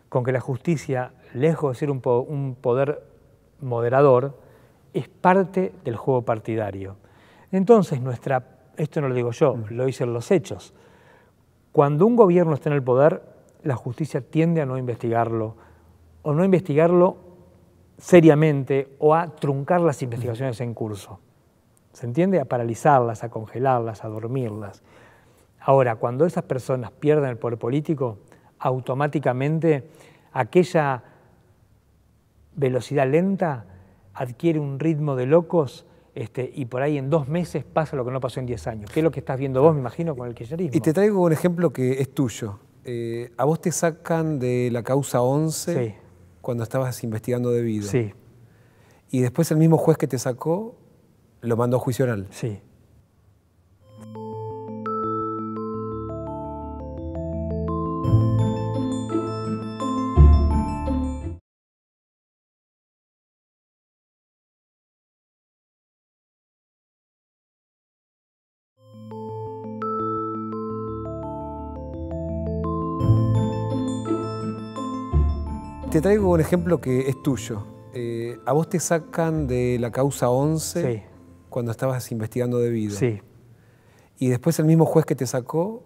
con que la justicia, lejos de ser un poder moderador, es parte del juego partidario. Entonces, esto no lo digo yo, lo dicen los hechos. Cuando un gobierno está en el poder, la justicia tiende a no investigarlo, o no investigarlo seriamente, o a truncar las investigaciones en curso. ¿Se entiende? A paralizarlas, a congelarlas, a dormirlas. Ahora, cuando esas personas pierden el poder político, automáticamente aquella velocidad lenta adquiere un ritmo de locos y por ahí en 2 meses pasa lo que no pasó en 10 años, que es lo que estás viendo vos, me imagino, con el kirchnerismo. Y te traigo un ejemplo que es tuyo. A vos te sacan de la causa 11 sí. Cuando estabas investigando debido. Sí. Y después el mismo juez que te sacó lo mandó a juicio oral. Sí. Te traigo un ejemplo que es tuyo. A vos te sacan de la causa 11 sí. Cuando estabas investigando debido. Sí. Y después el mismo juez que te sacó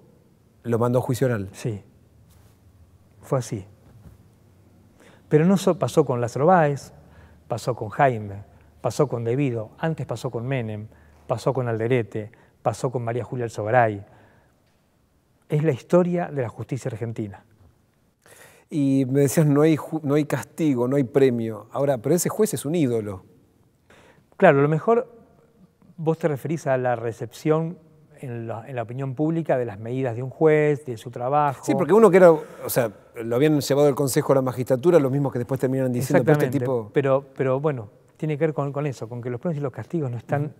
Lo mandó a juicio oral. Sí, fue así. Pero no pasó con Lázaro Báez, pasó con Jaime, pasó con Devido, antes pasó con Menem, pasó con Alderete, pasó con María Julia Alzogaray. Es la historia de la justicia argentina. Y me decías, no hay castigo, no hay premio. Ahora, pero ese juez es un ídolo. Claro, a lo mejor vos te referís a la recepción en la opinión pública de las medidas de un juez, de su trabajo. Sí, porque uno que era, o sea, lo habían llevado del Consejo a la Magistratura, los mismos que después terminaron diciendo, pero este tipo... Pero bueno, tiene que ver con eso, con que los premios y los castigos no están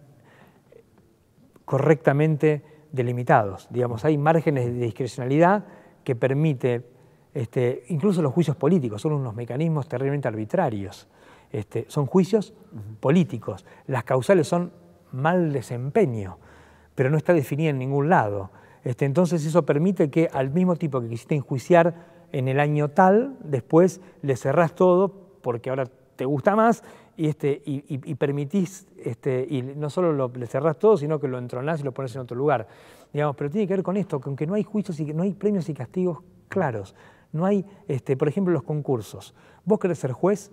correctamente delimitados. Digamos, hay márgenes de discrecionalidad que permite, incluso los juicios políticos, son unos mecanismos terriblemente arbitrarios. Son juicios políticos. Las causales son mal desempeño, pero no está definida en ningún lado. Entonces eso permite que al mismo tipo que quisiste enjuiciar en el año tal, después le cerrás todo porque ahora te gusta más y permitís, y no solo le cerrás todo, sino que lo entronás y lo pones en otro lugar. Digamos, pero tiene que ver con esto, que aunque no hay juicios y no hay premios y castigos claros, no hay, por ejemplo, los concursos. Vos querés ser juez,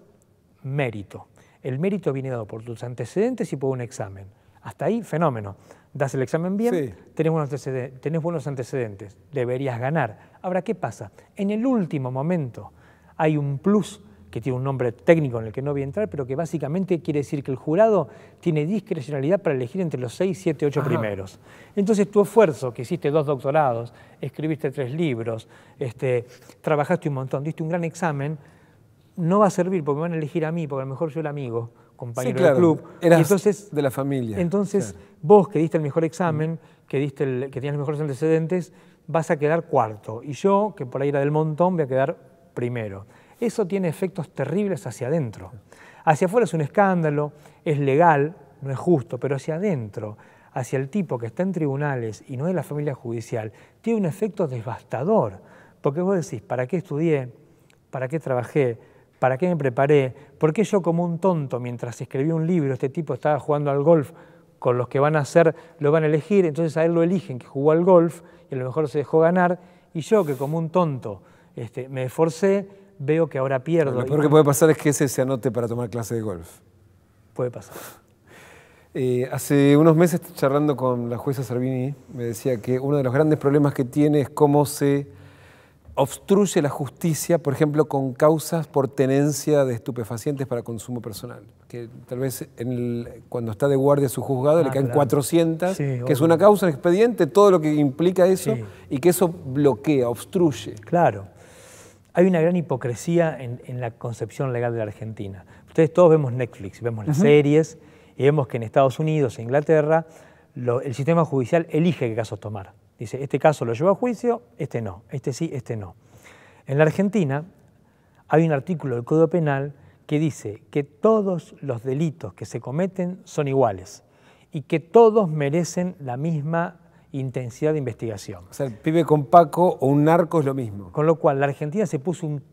mérito. El mérito viene dado por tus antecedentes y por un examen. Hasta ahí, fenómeno. Das el examen bien, sí. tenés buenos antecedentes, deberías ganar. Ahora, ¿qué pasa? En el último momento hay un plus que tiene un nombre técnico en el que no voy a entrar, pero que básicamente quiere decir que el jurado tiene discrecionalidad para elegir entre los 6, 7, 8 primeros. Entonces tu esfuerzo, que hiciste 2 doctorados, escribiste 3 libros, trabajaste un montón, diste un gran examen, no va a servir porque me van a elegir a mí, porque a lo mejor yo era amigo, compañero sí, claro, del club. Eras entonces, de la familia. Entonces, vos que diste el mejor examen, que tenías los mejores antecedentes, vas a quedar cuarto. Y yo, que por ahí era del montón, voy a quedar primero. Eso tiene efectos terribles hacia adentro. Hacia afuera es un escándalo, es legal, no es justo, pero hacia adentro, hacia el tipo que está en tribunales y no de la familia judicial, tiene un efecto devastador. Porque vos decís, ¿para qué estudié? ¿Para qué trabajé? ¿Para qué me preparé? ¿Por qué yo como un tonto, mientras escribí un libro, este tipo estaba jugando al golf con los que van a hacer, lo van a elegir, entonces a él lo eligen, que jugó al golf y a lo mejor se dejó ganar, y yo que como un tonto me esforcé, veo que ahora pierdo. Lo peor que puede pasar es que ese se anote para tomar clase de golf. Puede pasar. Hace unos meses, charlando con la jueza Servini, me decía que uno de los grandes problemas que tiene es cómo se obstruye la justicia, por ejemplo, con causas por tenencia de estupefacientes para consumo personal. Que tal vez cuando está de guardia su juzgado le caen 400, sí, que es una causa, un expediente, todo lo que implica eso, sí. Y que eso bloquea, obstruye. Claro. Hay una gran hipocresía en la concepción legal de la Argentina. Ustedes todos vemos Netflix, vemos las series, y vemos que en Estados Unidos e Inglaterra el sistema judicial elige qué casos tomar. Dice, este caso lo llevo a juicio, este no, este sí, este no. En la Argentina hay un artículo del Código Penal que dice que todos los delitos que se cometen son iguales y que todos merecen la misma intensidad de investigación. O sea, el pibe con Paco o un narco es lo mismo. Con lo cual, la Argentina se puso un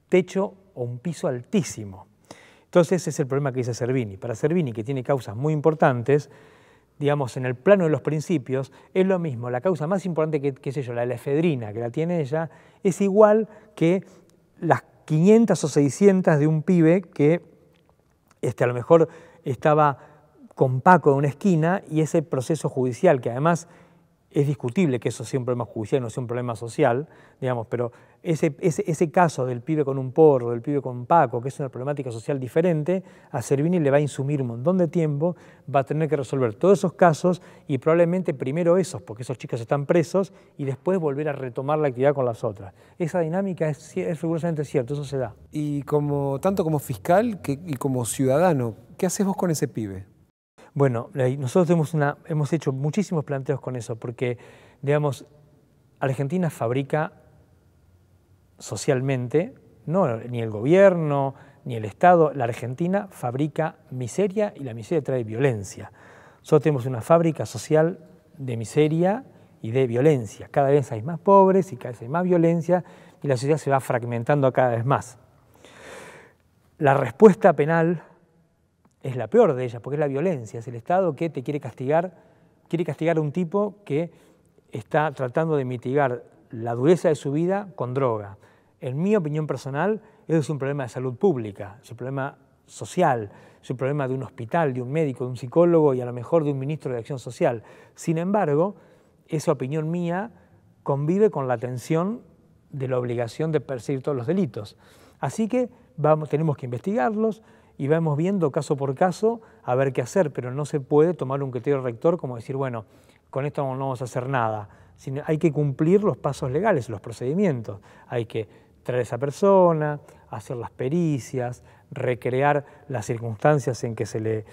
techo o un piso altísimo. Entonces, ese es el problema que dice Servini. Para Servini, que tiene causas muy importantes, digamos, en el plano de los principios, es lo mismo. La causa más importante que, qué sé yo, la de la efedrina, que la tiene ella, es igual que las 500 o 600 de un pibe que a lo mejor estaba con Paco en una esquina y ese proceso judicial, que además es discutible que eso sea un problema judicial, no sea un problema social, digamos, pero ese caso del pibe con un porro, del pibe con Paco, que es una problemática social diferente, a Servini le va a insumir un montón de tiempo, va a tener que resolver todos esos casos y probablemente primero esos, porque esos chicos están presos, y después volver a retomar la actividad con las otras. Esa dinámica es rigurosamente cierto, eso se da. Y tanto como fiscal y como ciudadano, ¿qué haces vos con ese pibe? Bueno, nosotros hemos hecho muchísimos planteos con eso, porque, digamos, Argentina fabrica socialmente, no ni el gobierno, ni el Estado, la Argentina fabrica miseria y la miseria trae violencia. Nosotros tenemos una fábrica social de miseria y de violencia. Cada vez hay más pobres y cada vez hay más violencia y la sociedad se va fragmentando cada vez más. La respuesta penal es la peor de ellas, porque es la violencia, es el Estado que te quiere castigar a un tipo que está tratando de mitigar la dureza de su vida con droga. En mi opinión personal, eso es un problema de salud pública, es un problema social, es un problema de un hospital, de un médico, de un psicólogo y a lo mejor de un ministro de Acción Social. Sin embargo, esa opinión mía convive con la tensión de la obligación de perseguir todos los delitos. Así que tenemos que investigarlos y vamos viendo caso por caso a ver qué hacer, pero no se puede tomar un criterio rector como decir, bueno, con esto no vamos a hacer nada. Sino hay que cumplir los pasos legales, los procedimientos. Hay que traer a esa persona, hacer las pericias, recrear las circunstancias en que se le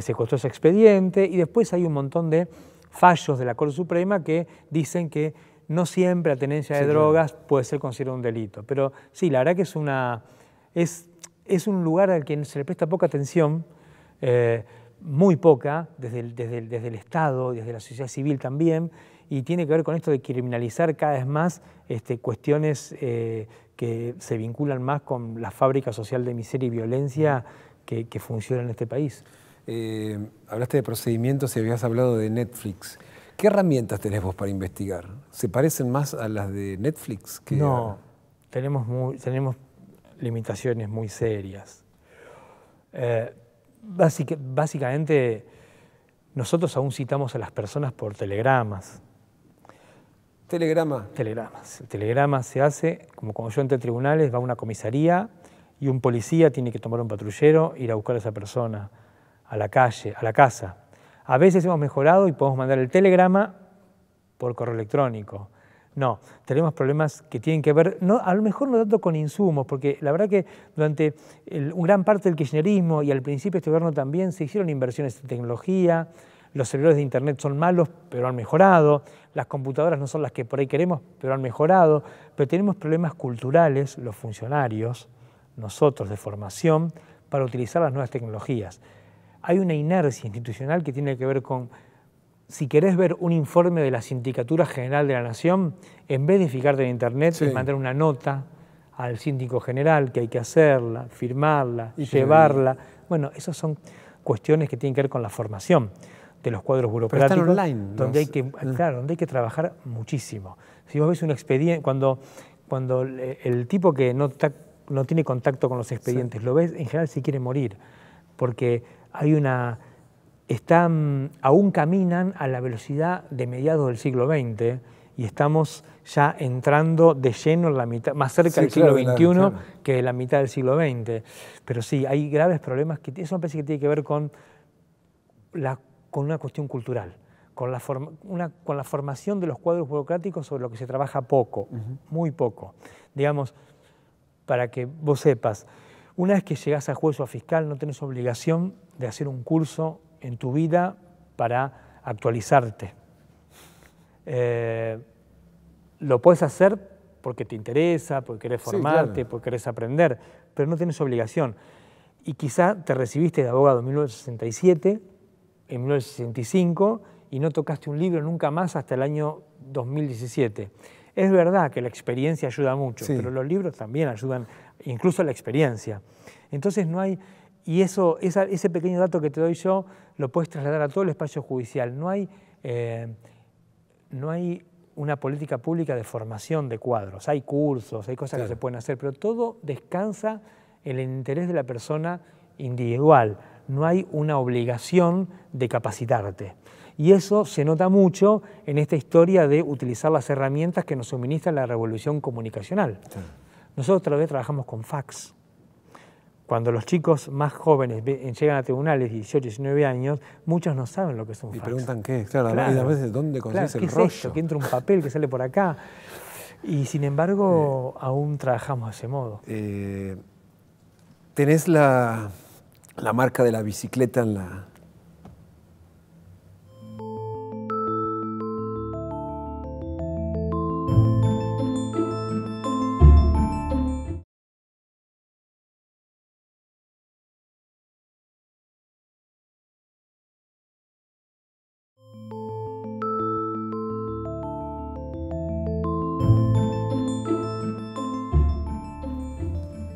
secuestró ese expediente, y después hay un montón de fallos de la Corte Suprema que dicen que no siempre la tenencia de drogas puede ser considerado un delito. Pero sí, la verdad que es un lugar al que se le presta poca atención, muy poca, desde el Estado, desde la sociedad civil también, y tiene que ver con esto de criminalizar cada vez más cuestiones que se vinculan más con la fábrica social de miseria y violencia que funciona en este país. Hablaste de procedimientos y habías hablado de Netflix. ¿Qué herramientas tenés vos para investigar? ¿Se parecen más a las de Netflix? No, tenemos limitaciones muy serias. Básicamente, nosotros aún citamos a las personas por telegramas. ¿Telegrama? Telegramas. El telegrama se hace, como cuando yo entré a tribunales, va a una comisaría y un policía tiene que tomar un patrullero, ir a buscar a esa persona a la calle, a la casa. A veces hemos mejorado y podemos mandar el telegrama por correo electrónico. No, tenemos problemas que tienen que ver, a lo mejor no tanto con insumos, porque la verdad que durante gran parte del kirchnerismo y al principio de este gobierno también se hicieron inversiones en tecnología, los servidores de internet son malos, pero han mejorado, las computadoras no son las que por ahí queremos, pero han mejorado, pero tenemos problemas culturales, los funcionarios, nosotros de formación, para utilizar las nuevas tecnologías. Hay una inercia institucional que tiene que ver con, si querés ver un informe de la Sindicatura General de la Nación, en vez de fijarte en internet, es mandar una nota al síndico general que hay que hacerla, firmarla, llevarla. Bueno, esas son cuestiones que tienen que ver con la formación de los cuadros burocráticos, pero están online, donde hay que trabajar muchísimo. Si vos ves un expediente, cuando el tipo que no tiene contacto con los expedientes lo ves, en general se quiere morir, porque aún caminan a la velocidad de mediados del siglo XX y estamos ya entrando de lleno en la mitad, más cerca del siglo XXI que de la mitad del siglo XX. Pero sí, hay graves problemas que eso me parece que tiene que ver con una cuestión cultural, con la formación de los cuadros burocráticos sobre lo que se trabaja poco, muy poco. Digamos, para que vos sepas, una vez que llegás a juez o a fiscal no tenés obligación de hacer un curso en tu vida para actualizarte. Lo puedes hacer porque te interesa, porque querés formarte, porque querés aprender, pero no tenés obligación. Y quizá te recibiste de abogado en 1967, en 1965, y no tocaste un libro nunca más hasta el año 2017. Es verdad que la experiencia ayuda mucho, pero los libros también ayudan, incluso la experiencia. Entonces no hay, y ese pequeño dato que te doy yo lo puedes trasladar a todo el espacio judicial. No hay una política pública de formación de cuadros. Hay cursos, hay cosas que se pueden hacer, pero todo descansa en el interés de la persona individual. No hay una obligación de capacitarte. Y eso se nota mucho en esta historia de utilizar las herramientas que nos suministra la revolución comunicacional. Nosotros todavía trabajamos con fax. Cuando los chicos más jóvenes llegan a tribunales, 18, 19 años, muchos no saben lo que es un fax. Y preguntan qué, claro, a veces dónde consigues el rollo. ¿Qué es esto? Que entra un papel que sale por acá. Y sin embargo, aún trabajamos de ese modo. Tenés la marca de la bicicleta en la...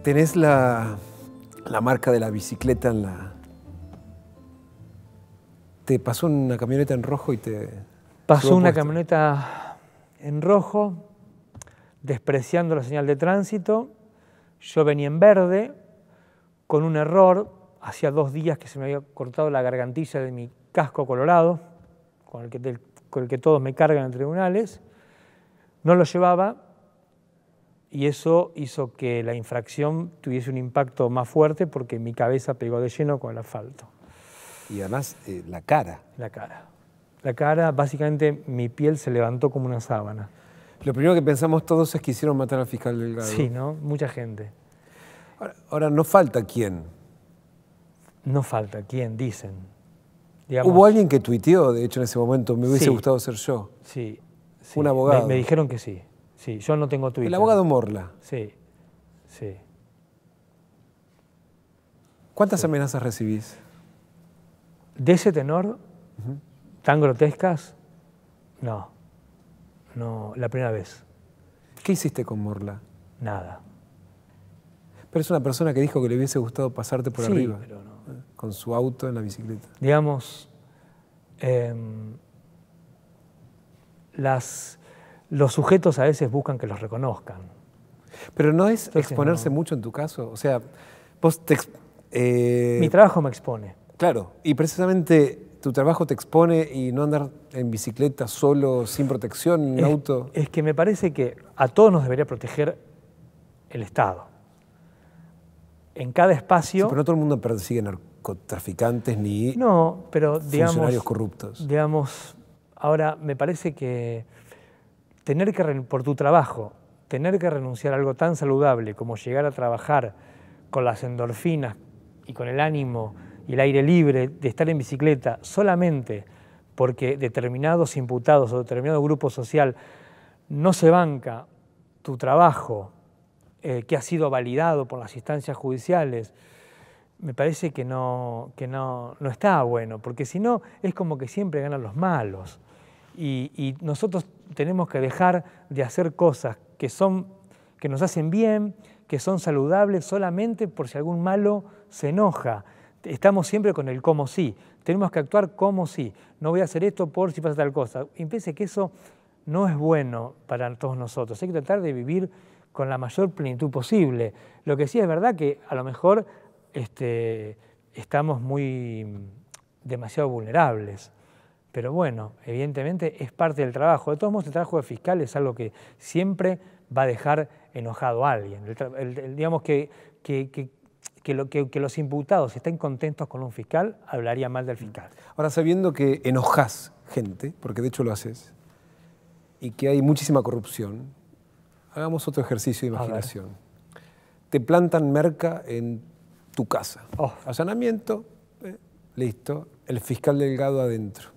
Tenés la marca de la bicicleta en la... ¿Te pasó una camioneta en rojo y te... Pasó una camioneta en rojo despreciando la señal de tránsito. Yo venía en verde, con un error, hacía 2 días que se me había cortado la gargantilla de mi casco colorado, con el que todos me cargan en tribunales, no lo llevaba y eso hizo que la infracción tuviese un impacto más fuerte porque mi cabeza pegó de lleno con el asfalto. Y además la cara. La cara. La cara, básicamente mi piel se levantó como una sábana. Lo primero que pensamos todos es que hicieron matar al fiscal Delgado. Sí, ¿no? Mucha gente. Ahora no falta quién. No falta quién, dicen. Digamos, hubo alguien que tuiteó, de hecho en ese momento, me hubiese gustado ser yo. Sí. Un abogado. Me dijeron que sí. Sí, yo no tengo Twitter. El abogado Morla. Sí. ¿Cuántas amenazas recibís? De ese tenor, tan grotescas, no, la primera vez. ¿Qué hiciste con Morla? Nada. Pero es una persona que dijo que le hubiese gustado pasarte por arriba. Pero no. Con su auto en la bicicleta. Digamos, los sujetos a veces buscan que los reconozcan. Pero no es Entonces, exponerse mucho en tu caso. O sea, vos mi trabajo me expone. Claro, y precisamente tu trabajo te expone y no andar en bicicleta solo, sin protección, en auto. Es que me parece que a todos nos debería proteger el Estado. En cada espacio... Sí, pero no todo el mundo persigue narcotraficantes ni pero, funcionarios corruptos. Digamos, ahora me parece que por tu trabajo, tener que renunciar a algo tan saludable como llegar a trabajar con las endorfinas y con el ánimo y el aire libre de estar en bicicleta solamente porque determinados imputados o determinado grupo social no se banca tu trabajo que ha sido validado por las instancias judiciales, me parece que no está bueno, porque si no es como que siempre ganan los malos. Y nosotros tenemos que dejar de hacer cosas que nos hacen bien, que son saludables solamente por si algún malo se enoja. Estamos siempre con el como sí, tenemos que actuar como sí, no voy a hacer esto por si pasa tal cosa. Y piense que eso no es bueno para todos nosotros, hay que tratar de vivir con la mayor plenitud posible. Lo que sí es verdad que a lo mejor estamos demasiado vulnerables, pero bueno, evidentemente es parte del trabajo. De todos modos, el trabajo de fiscal es algo que siempre va a dejar enojado a alguien. Digamos que los imputados estén contentos con un fiscal, hablaría mal del fiscal. Ahora, sabiendo que enojás gente, porque de hecho lo haces, y que hay muchísima corrupción, hagamos otro ejercicio de imaginación. Te plantan merca en tu casa. Allanamiento, listo, el fiscal Delgado adentro.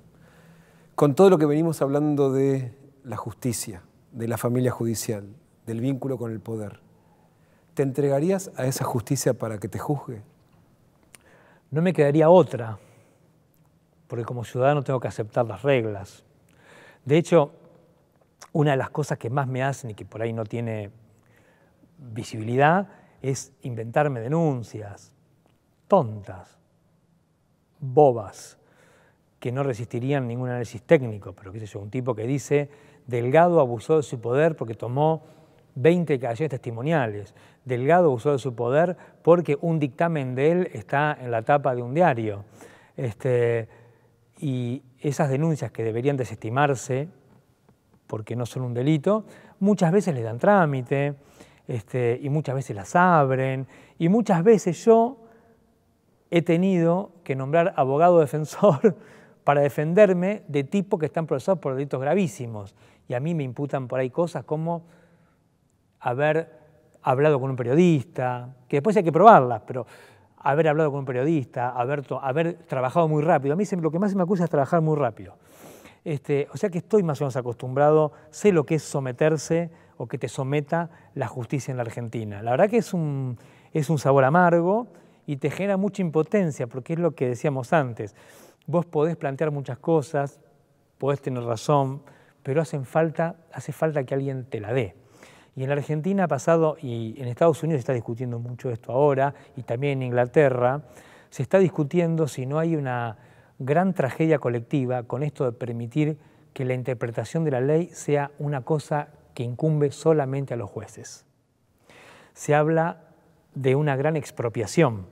Con todo lo que venimos hablando de la justicia, de la familia judicial, del vínculo con el poder, ¿te entregarías a esa justicia para que te juzgue? No me quedaría otra, porque como ciudadano tengo que aceptar las reglas. De hecho, una de las cosas que más me hacen y que por ahí no tiene visibilidad es inventarme denuncias tontas, bobas, que no resistirían ningún análisis técnico, pero qué sé yo, un tipo que dice Delgado abusó de su poder porque tomó 20 declaraciones testimoniales, Delgado abusó de su poder porque un dictamen de él está en la tapa de un diario. Y esas denuncias que deberían desestimarse porque no son un delito, muchas veces le dan trámite y muchas veces las abren y muchas veces yo he tenido que nombrar abogado defensor para defenderme de tipos que están procesados por delitos gravísimos y a mí me imputan por ahí cosas como haber hablado con un periodista, que después hay que probarlas, pero haber hablado con un periodista, haber trabajado muy rápido. A mí lo que más me acusa es trabajar muy rápido. O sea que estoy más o menos acostumbrado, sé lo que es someterse o que te someta la justicia en la Argentina. La verdad que es un sabor amargo y te genera mucha impotencia, porque es lo que decíamos antes. Vos podés plantear muchas cosas, podés tener razón, pero hace falta que alguien te la dé. Y en la Argentina ha pasado, y en Estados Unidos se está discutiendo mucho esto ahora, y también en Inglaterra, se está discutiendo si no hay una gran tragedia colectiva con esto de permitir que la interpretación de la ley sea una cosa que incumbe solamente a los jueces. Se habla de una gran expropiación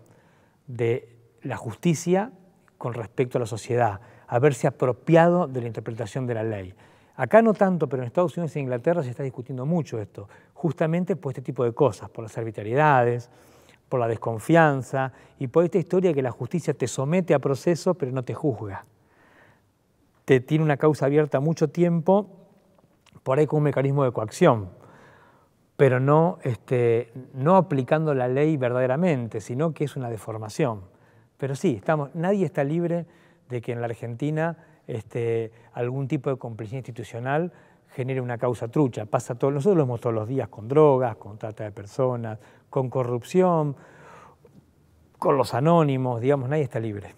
de la justicia con respecto a la sociedad, haberse apropiado de la interpretación de la ley. Acá no tanto, pero en Estados Unidos e Inglaterra se está discutiendo mucho esto, justamente por este tipo de cosas, por las arbitrariedades, por la desconfianza y por esta historia que la justicia te somete a proceso pero no te juzga. Te tiene una causa abierta mucho tiempo, por ahí con un mecanismo de coacción, pero no aplicando la ley verdaderamente, sino que es una deformación. Pero sí, nadie está libre de que en la Argentina algún tipo de complicidad institucional genere una causa trucha. Nosotros lo vemos todos los días con drogas, con trata de personas, con corrupción, con los anónimos, digamos, nadie está libre.